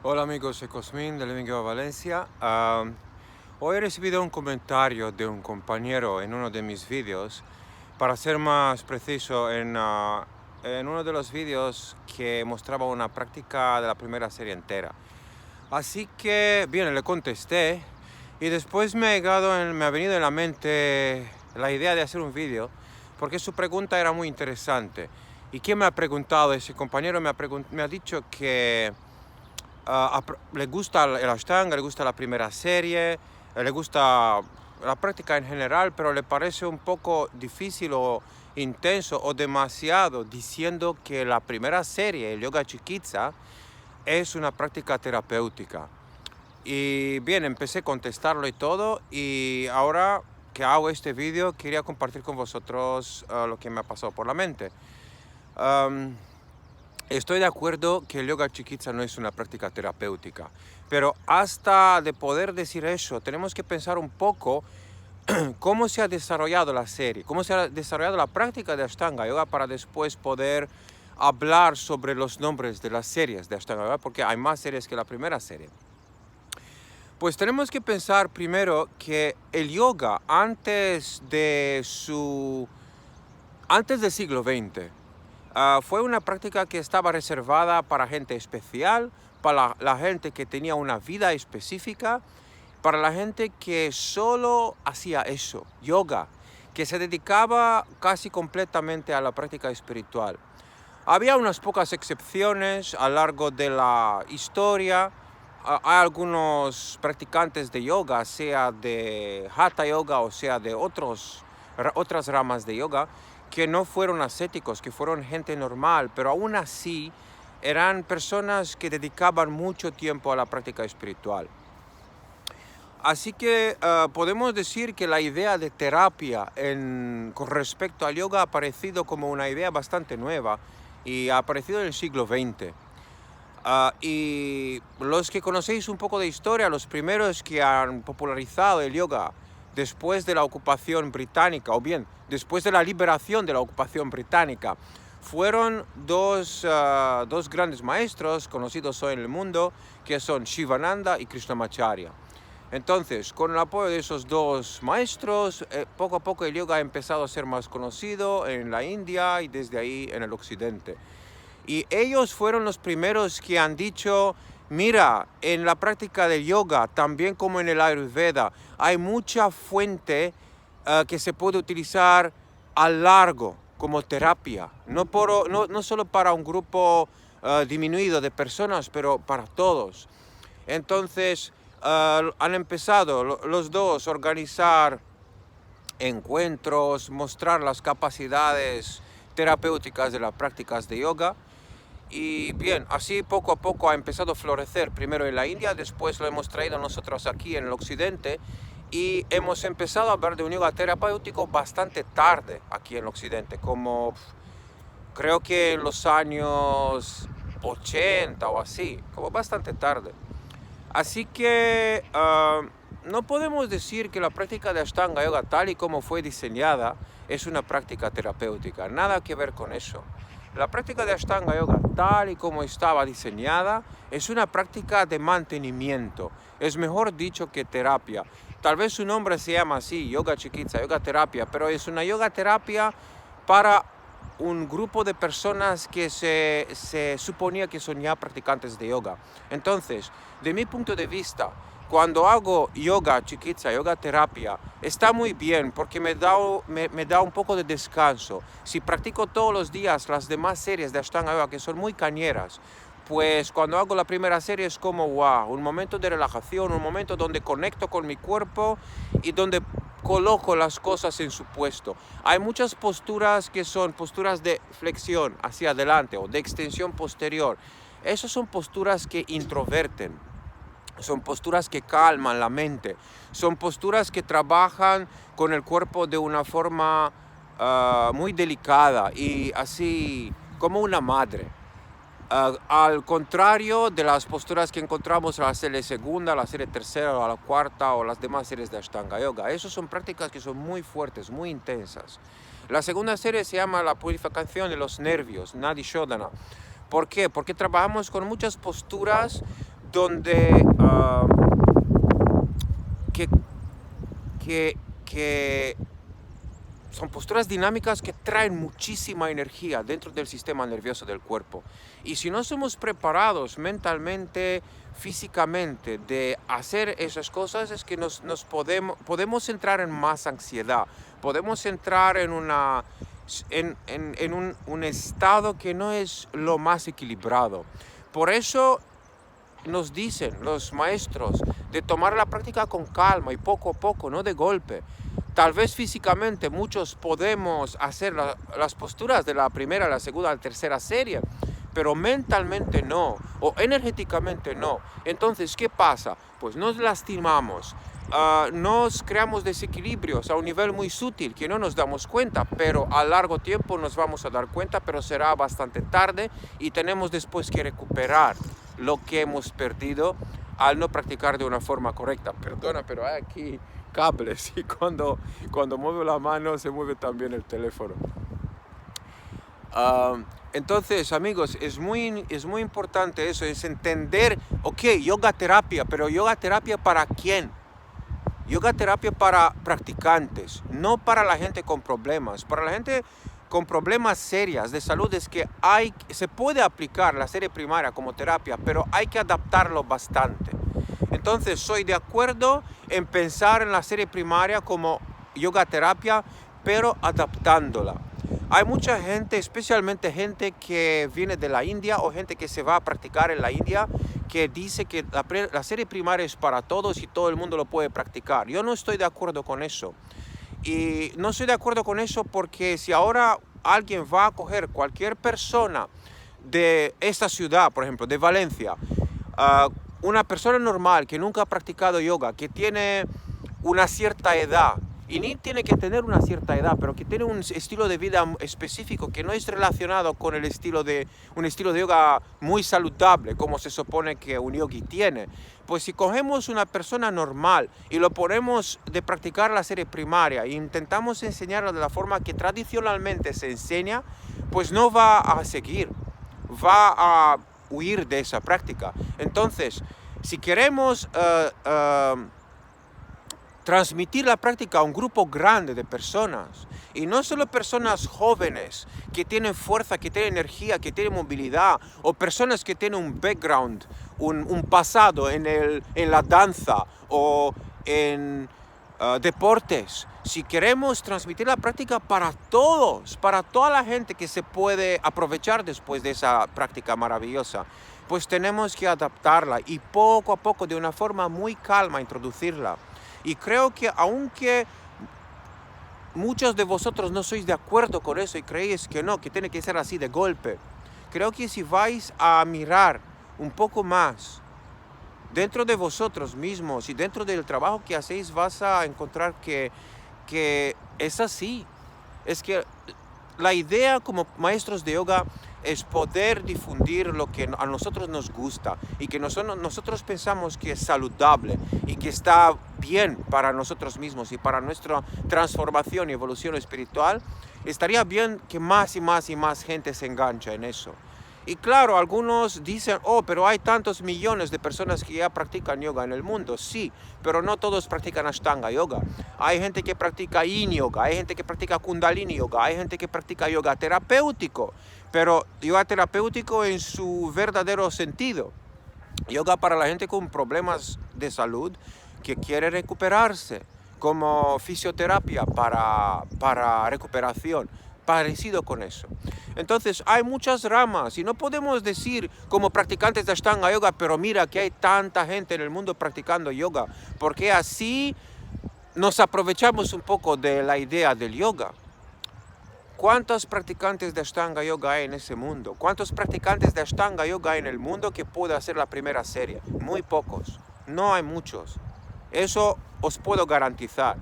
Hola amigos, soy Cosmin de Living Yoga Valencia. Hoy he recibido un comentario de un compañero en uno de mis vídeos. Para ser más preciso, en uno de los vídeos que mostraba una práctica de la primera serie entera. Así que, bien, le contesté y después me ha venido en la mente la idea de hacer un vídeo porque su pregunta era muy interesante. ¿Y quién me ha preguntado? Ese compañero me ha dicho que le gusta el Ashtanga, le gusta la primera serie, le gusta la práctica en general, pero le parece un poco difícil o intenso o demasiado diciendo que la primera serie, el Yoga Chikitsa, es una práctica terapéutica. Y bien, empecé a contestarlo y todo, y ahora que hago este vídeo quería compartir con vosotros lo que me ha pasado por la mente. Estoy de acuerdo que el yoga chikitsa no es una práctica terapéutica, pero hasta de poder decir eso, tenemos que pensar un poco cómo se ha desarrollado la serie, cómo se ha desarrollado la práctica de Ashtanga Yoga para después poder hablar sobre los nombres de las series de Ashtanga Yoga, porque hay más series que la primera serie. Pues tenemos que pensar primero que el yoga antes del siglo XX, fue una práctica que estaba reservada para gente especial, para la gente que tenía una vida específica, para la gente que solo hacía eso, yoga, que se dedicaba casi completamente a la práctica espiritual. Había unas pocas excepciones a lo largo de la historia. Hay algunos practicantes de yoga, sea de Hatha Yoga o sea de otras ramas de yoga, que no fueron ascéticos, que fueron gente normal, pero aún así eran personas que dedicaban mucho tiempo a la práctica espiritual. Así que podemos decir que la idea de terapia con respecto al yoga ha aparecido como una idea bastante nueva y ha aparecido en el siglo XX. Y los que conocéis un poco de historia, los primeros que han popularizado el yoga después de la ocupación británica, o bien después de la liberación de la ocupación británica, fueron dos grandes maestros conocidos hoy en el mundo, que son Shivananda y Krishnamacharya. Entonces, con el apoyo de esos dos maestros, poco a poco el yoga ha empezado a ser más conocido en la India y desde ahí en el occidente. Y ellos fueron los primeros que han dicho, mira, en la práctica del yoga, también como en el Ayurveda, hay mucha fuente que se puede utilizar a largo como terapia, no solo para un grupo disminuido de personas, pero para todos. Entonces, han empezado los dos a organizar encuentros, mostrar las capacidades terapéuticas de las prácticas de yoga. Y bien, así poco a poco ha empezado a florecer, primero en la India, después lo hemos traído nosotros aquí en el occidente, y hemos empezado a hablar de un yoga terapéutico bastante tarde aquí en el occidente, como creo que en los años 80 o así, como bastante tarde. Así que no podemos decir que la práctica de Ashtanga Yoga, tal y como fue diseñada, es una práctica terapéutica. Nada que ver con eso. La práctica de Ashtanga Yoga, tal y como estaba diseñada, es una práctica de mantenimiento. Es mejor dicho que terapia. Tal vez su nombre se llama así, Yoga Chikitsa, Yoga Terapia, pero es una yoga terapia para un grupo de personas que se suponía que son ya practicantes de yoga. Entonces, de mi punto de vista, cuando hago yoga chikitsa, yoga terapia, está muy bien porque me da un poco de descanso. Si practico todos los días las demás series de Ashtanga Yoga, que son muy cañeras, pues cuando hago la primera serie es como wow, un momento de relajación, un momento donde conecto con mi cuerpo y donde coloco las cosas en su puesto. Hay muchas posturas que son posturas de flexión hacia adelante o de extensión posterior. Esas son posturas que introverten, son posturas que calman la mente, son posturas que trabajan con el cuerpo de una forma muy delicada y así como una madre. Al contrario de las posturas que encontramos en la serie segunda, la serie tercera o la cuarta o las demás series de Ashtanga Yoga. Esas son prácticas que son muy fuertes, muy intensas. La segunda serie se llama la purificación de los nervios, Nadi Shodhana. ¿Por qué? Porque trabajamos con muchas posturas donde que, que son posturas dinámicas que traen muchísima energía dentro del sistema nervioso del cuerpo. Y si no somos preparados mentalmente, físicamente de hacer esas cosas, es que nos podemos entrar en más ansiedad, podemos entrar en un estado que no es lo más equilibrado. Por eso nos dicen los maestros de tomar la práctica con calma y poco a poco, no de golpe. Tal vez físicamente muchos podemos hacer las posturas de la primera, la segunda, la tercera serie, pero mentalmente no, o energéticamente no. Entonces, ¿qué pasa? Pues nos lastimamos, nos creamos desequilibrios a un nivel muy sutil que no nos damos cuenta, pero a largo tiempo nos vamos a dar cuenta, pero será bastante tarde y tenemos después que recuperar lo que hemos perdido al no practicar de una forma correcta. Perdona, pero hay aquí cables y cuando muevo la mano se mueve también el teléfono. Entonces, amigos, es muy importante eso, es entender, ok, yoga terapia, pero yoga terapia ¿para quién? Yoga terapia para practicantes, no para la gente con problemas. Para la gente con problemas serios de salud es que se puede aplicar la serie primaria como terapia, pero hay que adaptarlo bastante. Entonces, soy de acuerdo en pensar en la serie primaria como yoga terapia, pero adaptándola. Hay mucha gente, especialmente gente que viene de la India o gente que se va a practicar en la India, que dice que la serie primaria es para todos y todo el mundo lo puede practicar. Yo no estoy de acuerdo con eso. Y no estoy de acuerdo con eso porque si ahora alguien va a coger cualquier persona de esta ciudad, por ejemplo, de Valencia, una persona normal que nunca ha practicado yoga, que tiene una cierta edad, y ni tiene que tener una cierta edad, pero que tiene un estilo de vida específico que no es relacionado con un estilo de yoga muy saludable, como se supone que un yogi tiene. Pues si cogemos una persona normal y lo ponemos de practicar la serie primaria e intentamos enseñarlo de la forma que tradicionalmente se enseña, pues no va a seguir, va a huir de esa práctica. Entonces, si queremos transmitir la práctica a un grupo grande de personas, y no solo personas jóvenes que tienen fuerza, que tienen energía, que tienen movilidad, o personas que tienen un background, un pasado en la danza o en deportes. Si queremos transmitir la práctica para todos, para toda la gente que se puede aprovechar después de esa práctica maravillosa, pues tenemos que adaptarla y poco a poco, de una forma muy calma, introducirla. Y creo que aunque muchos de vosotros no sois de acuerdo con eso y creéis que no, que tiene que ser así de golpe, creo que si vais a mirar un poco más dentro de vosotros mismos y dentro del trabajo que hacéis, vas a encontrar que es así. Es que la idea como maestros de yoga es poder difundir lo que a nosotros nos gusta y que nosotros pensamos que es saludable y que está bien para nosotros mismos y para nuestra transformación y evolución espiritual. Estaría bien que más y más y más gente se enganche en eso. Y claro, algunos dicen, oh, pero hay tantos millones de personas que ya practican yoga en el mundo. Sí, pero no todos practican Ashtanga Yoga. Hay gente que practica Yin Yoga, hay gente que practica Kundalini Yoga, hay gente que practica yoga terapéutico, pero yoga terapéutico en su verdadero sentido. Yoga para la gente con problemas de salud que quiere recuperarse, como fisioterapia para recuperación. Parecido con eso. Entonces hay muchas ramas y no podemos decir como practicantes de Ashtanga Yoga, pero mira que hay tanta gente en el mundo practicando yoga, porque así nos aprovechamos un poco de la idea del yoga. ¿Cuántos practicantes de Ashtanga Yoga hay en ese mundo? ¿Cuántos practicantes de Ashtanga Yoga hay en el mundo que puede hacer la primera serie? Muy pocos, no hay muchos. Eso os puedo garantizar.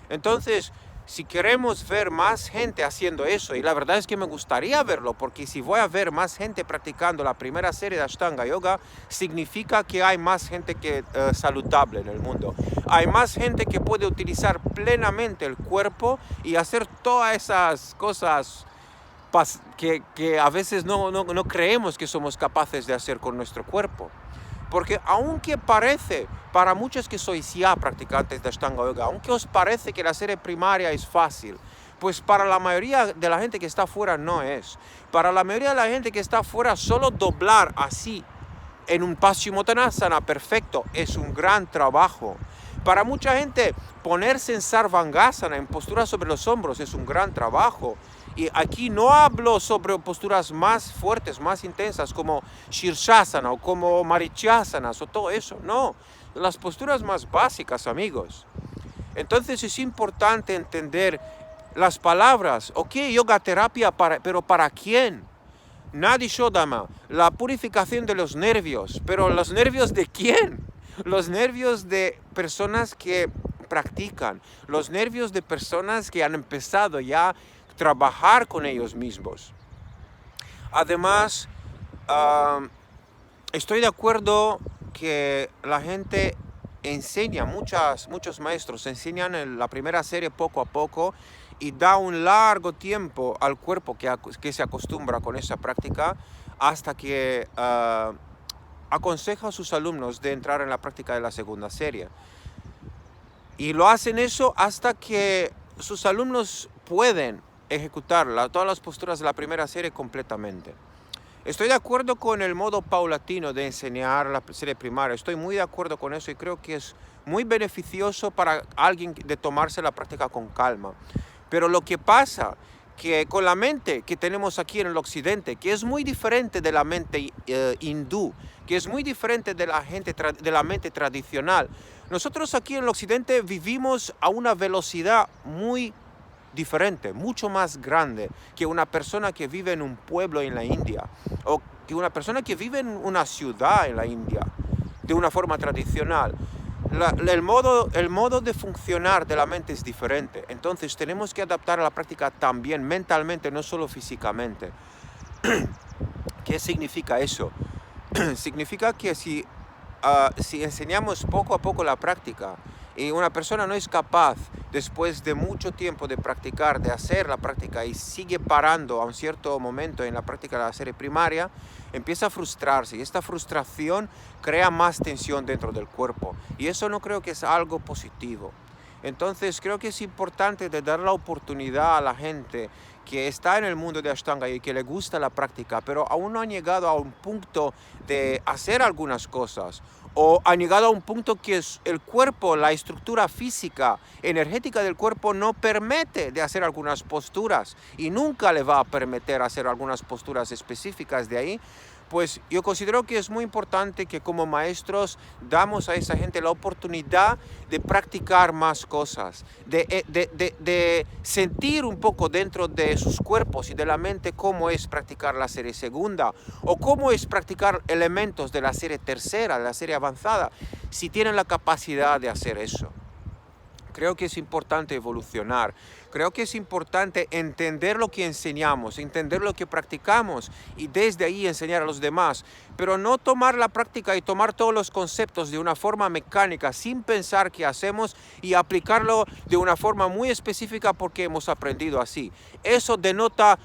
Entonces, si queremos ver más gente haciendo eso, y la verdad es que me gustaría verlo, porque si voy a ver más gente practicando la primera serie de Ashtanga Yoga, significa que hay más gente saludable en el mundo. Hay más gente que puede utilizar plenamente el cuerpo y hacer todas esas cosas que a veces no creemos que somos capaces de hacer con nuestro cuerpo. Porque aunque parece, para muchos que sois ya practicantes de Ashtanga Yoga, aunque os parece que la serie primaria es fácil, pues para la mayoría de la gente que está afuera no es. Para la mayoría de la gente que está afuera, solo doblar así en un Paschimottanasana perfecto es un gran trabajo. Para mucha gente, ponerse en Sarvangasana, en postura sobre los hombros, es un gran trabajo. Y aquí no hablo sobre posturas más fuertes, más intensas, como Shirshasana o como Marichyasana o todo eso. No, las posturas más básicas, amigos. Entonces es importante entender las palabras. Ok, yoga terapia, pero ¿para quién? Nadi Shodhama, la purificación de los nervios. ¿Pero los nervios de quién? Los nervios de personas que practican. Los nervios de personas que han empezado ya a trabajar con ellos mismos. Además, estoy de acuerdo que la gente enseña, muchos maestros enseñan en la primera serie poco a poco y da un largo tiempo al cuerpo que se acostumbra con esa práctica hasta que aconseja a sus alumnos de entrar en la práctica de la segunda serie. Y lo hacen eso hasta que sus alumnos pueden ejecutar todas las posturas de la primera serie completamente. Estoy de acuerdo con el modo paulatino de enseñar la serie primaria. Estoy muy de acuerdo con eso y creo que es muy beneficioso para alguien de tomarse la práctica con calma. Pero lo que pasa que con la mente que tenemos aquí en el occidente, que es muy diferente de la mente hindú, que es muy diferente de la mente tradicional, nosotros aquí en el occidente vivimos a una velocidad muy diferente, mucho más grande que una persona que vive en un pueblo en la India o que una persona que vive en una ciudad en la India de una forma tradicional. El modo de funcionar de la mente es diferente, entonces tenemos que adaptar a la práctica también mentalmente, no solo físicamente. ¿Qué significa eso? Significa que si enseñamos poco a poco la práctica y una persona no es capaz, después de mucho tiempo de practicar, de hacer la práctica y sigue parando a un cierto momento en la práctica de la serie primaria, empieza a frustrarse y esta frustración crea más tensión dentro del cuerpo y eso no creo que es algo positivo. Entonces creo que es importante de dar la oportunidad a la gente que está en el mundo de Ashtanga y que le gusta la práctica, pero aún no han llegado a un punto de hacer algunas cosas, o han llegado a un punto que el cuerpo, la estructura física, energética del cuerpo no permite de hacer algunas posturas y nunca le va a permitir hacer algunas posturas específicas de ahí. Pues yo considero que es muy importante que como maestros damos a esa gente la oportunidad de practicar más cosas, de sentir un poco dentro de sus cuerpos y de la mente cómo es practicar la serie segunda o cómo es practicar elementos de la serie tercera, de la serie avanzada, si tienen la capacidad de hacer eso. Creo que es importante evolucionar, creo que es importante entender lo que enseñamos, entender lo que practicamos y desde ahí enseñar a los demás, pero no tomar la práctica y tomar todos los conceptos de una forma mecánica sin pensar qué hacemos y aplicarlo de una forma muy específica porque hemos aprendido así. Eso denota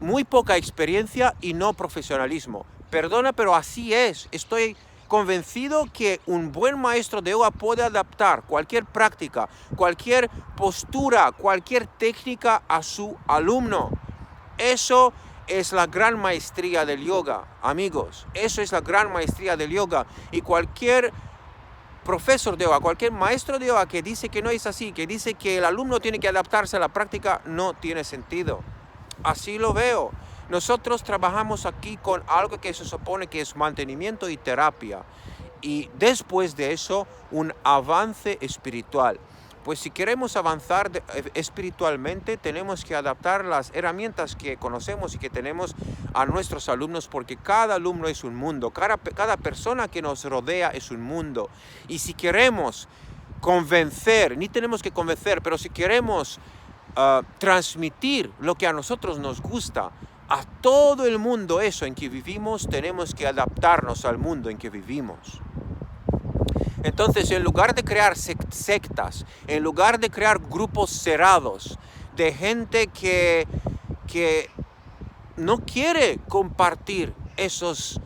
muy poca experiencia y no profesionalismo. Perdona, pero así es. Estoy convencido que un buen maestro de yoga puede adaptar cualquier práctica, cualquier postura, cualquier técnica a su alumno. Eso es la gran maestría del yoga, amigos. Eso es la gran maestría del yoga. Y cualquier profesor de yoga, cualquier maestro de yoga que dice que no es así, que dice que el alumno tiene que adaptarse a la práctica, no tiene sentido. Así lo veo. Nosotros trabajamos aquí con algo que se supone que es mantenimiento y terapia. Y después de eso, un avance espiritual. Pues si queremos avanzar espiritualmente, tenemos que adaptar las herramientas que conocemos y que tenemos a nuestros alumnos, porque cada alumno es un mundo, cada persona que nos rodea es un mundo. Y si queremos convencer, ni tenemos que convencer, pero si queremos transmitir lo que a nosotros nos gusta, a todo el mundo eso en que vivimos, tenemos que adaptarnos al mundo en que vivimos. Entonces, en lugar de crear sectas, en lugar de crear grupos cerrados de gente que no quiere compartir esos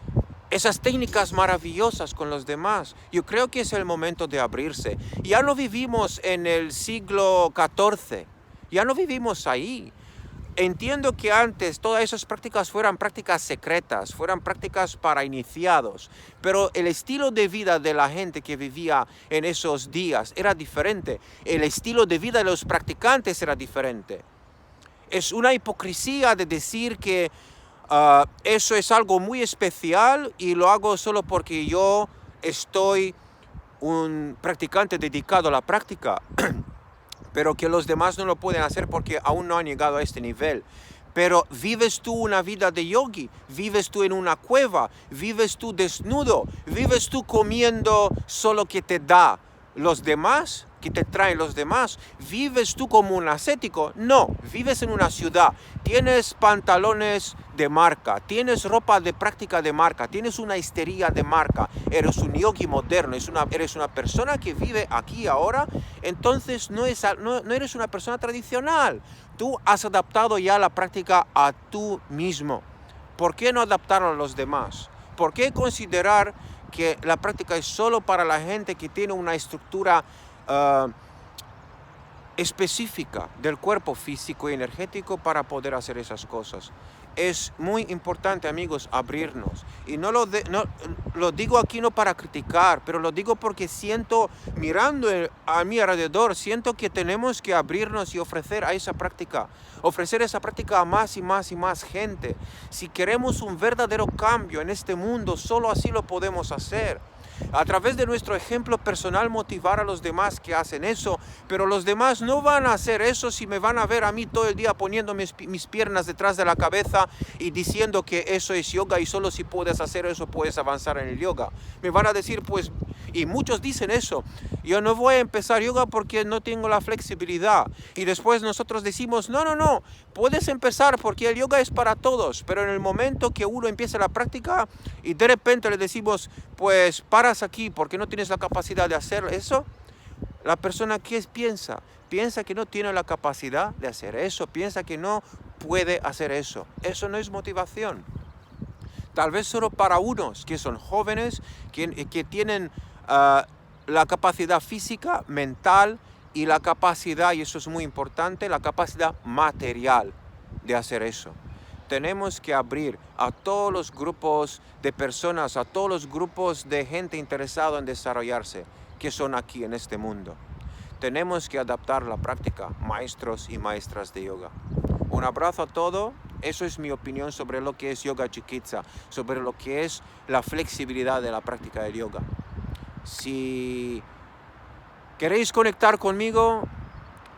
esas técnicas maravillosas con los demás. Yo creo que es el momento de abrirse. Ya no vivimos en el siglo XIV, ya no vivimos ahí. Entiendo que antes todas esas prácticas fueran prácticas secretas, fueran prácticas para iniciados, pero el estilo de vida de la gente que vivía en esos días era diferente. El estilo de vida de los practicantes era diferente. Es una hipocresía de decir que eso es algo muy especial y lo hago solo porque yo estoy un practicante dedicado a la práctica. Pero que los demás no lo pueden hacer porque aún no han llegado a este nivel. Pero vives tú una vida de yogi, vives tú en una cueva, vives tú desnudo, vives tú comiendo solo que te da los demás, que te traen los demás, vives tú como un ascético. No, vives en una ciudad, tienes pantalones de marca, tienes ropa de práctica de marca, tienes una histeria de marca, eres un yogi moderno, eres una persona que vive aquí ahora, entonces no eres una persona tradicional. Tú has adaptado ya la práctica a tú mismo. ¿Por qué no adaptarlo a los demás? ¿Por qué considerar que la práctica es solo para la gente que tiene una estructura específica del cuerpo físico y energético para poder hacer esas cosas? Es muy importante, amigos, abrirnos. Y no lo digo aquí no para criticar, pero lo digo porque siento, mirando a mi alrededor, siento que tenemos que abrirnos y ofrecer esa práctica a más y más y más gente. Si queremos un verdadero cambio en este mundo, solo así lo podemos hacer. A través de nuestro ejemplo personal motivar a los demás que hacen eso, pero los demás no van a hacer eso si me van a ver a mí todo el día poniendo mis piernas detrás de la cabeza y diciendo que eso es yoga y solo si puedes hacer eso puedes avanzar en el yoga. Me van a decir pues, y muchos dicen eso, yo no voy a empezar yoga porque no tengo la flexibilidad. Y después nosotros decimos, no, puedes empezar porque el yoga es para todos, pero en el momento que uno empieza la práctica y de repente le decimos, pues paras aquí porque no tienes la capacidad de hacer eso, la persona ¿qué piensa? Piensa que no tiene la capacidad de hacer eso, piensa que no puede hacer eso. Eso no es motivación. Tal vez solo para unos que son jóvenes, que tienen la capacidad física, mental y la capacidad, y eso es muy importante, la capacidad material de hacer eso. Tenemos que abrir a todos los grupos de personas, a todos los grupos de gente interesada en desarrollarse, que son aquí en este mundo. Tenemos que adaptar la práctica, maestros y maestras de yoga. Un abrazo a todos. Eso es mi opinión sobre lo que es yoga chikitsa, sobre lo que es la flexibilidad de la práctica del yoga. Si queréis conectar conmigo,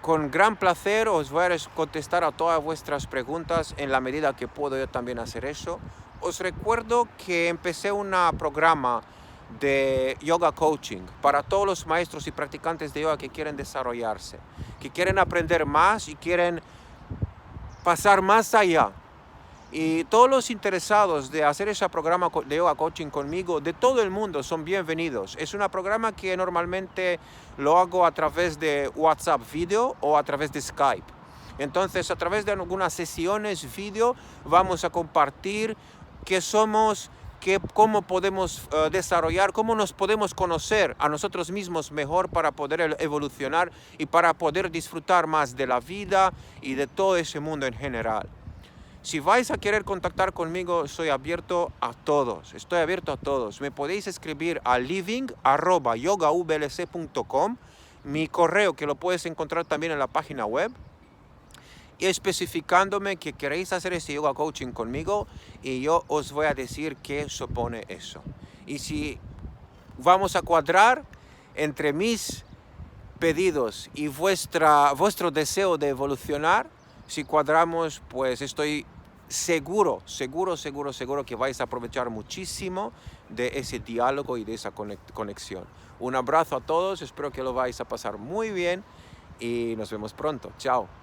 con gran placer os voy a contestar a todas vuestras preguntas en la medida que puedo yo también hacer eso. Os recuerdo que empecé un programa de yoga coaching para todos los maestros y practicantes de yoga que quieren desarrollarse, que quieren aprender más y quieren pasar más allá. Y todos los interesados de hacer ese programa de yoga coaching conmigo, de todo el mundo, son bienvenidos. Es un programa que normalmente lo hago a través de WhatsApp video o a través de Skype. Entonces, a través de algunas sesiones video, vamos a compartir qué somos, cómo podemos desarrollar, cómo nos podemos conocer a nosotros mismos mejor para poder evolucionar y para poder disfrutar más de la vida y de todo ese mundo en general. Si vais a querer contactar conmigo, estoy abierto a todos. Me podéis escribir a living@yogavlc.com, mi correo que lo puedes encontrar también en la página web, y especificándome que queréis hacer este yoga coaching conmigo y yo os voy a decir qué supone eso. Y si vamos a cuadrar entre mis pedidos y vuestro deseo de evolucionar, si cuadramos, pues estoy seguro que vais a aprovechar muchísimo de ese diálogo y de esa conexión. Un abrazo a todos, espero que lo vais a pasar muy bien y nos vemos pronto. Chao.